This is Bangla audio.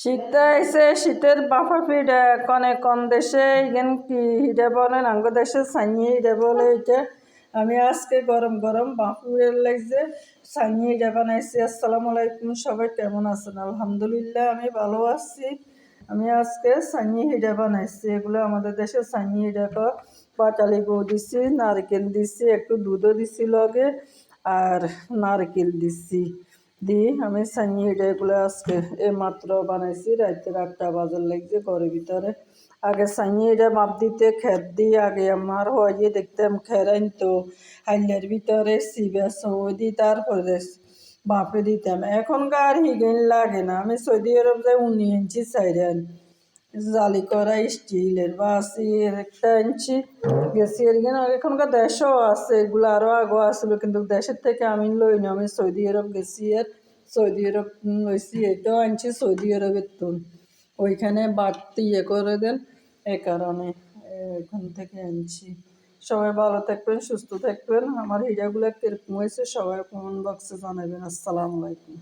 শীত আইছে, শীতের বাফা পিঠা কনে কোন দেশে ইগেন কি হিডে বলেন আঙ্গ দেশে সাইনি হিডে বলে এটা। আমি আজকে গরম গরম বাফুরের লাগছে সাইনি হিডে বানাইছি। আসসালামু আলাইকুম, সবাই কেমন আছেন? আলহামদুলিল্লাহ আমি ভালো আছি। আমি আজকে সাইনি হিডে বানাইছি। এগুলো আমাদের দেশে সাইনি হিডে পাটালি গুঁড়ো দিছি, নারকেল দিছি, একটু দুধও দিছি লগে, আর নারকেল দিছি আমি সাইনি এগুলো আজকে মাত্র বানাইছি। রাতে 8টা বাজার লাগছে ঘরের ভিতরে। আগে সাইনি মাপ দিতে খেত দিই, আগে আমার হয় দেখতাম খেরাইন তো হাইলের ভিতরে সিবে সই দিই, তারপরে বাপে দিতাম। এখনকার হিগেন লাগে না। আমি সৌদি আরব যাই 19 ইঞ্চি চাইরেন জালি করা স্টিলের বাসি একটা ইঞ্চি গেছি। এখনকার দেশও আছে, এগুলো আরও আগো আসলো, কিন্তু দেশের থেকে আমি লই না। আমি সৌদি আরব গেছি, আর সৌদি আরব লইছি, এটাও আনছি সৌদি আরবের তুন। ওইখানে বাড়তি করে দেন, এ কারণে এখান থেকে আনছি। সবাই ভালো থাকবেন, সুস্থ থাকবেন। আমার হিরাগুলো কিরকম হয়েছে সবাই কমেন্ট বক্সে জানাবেন। আসসালামু আলাইকুম।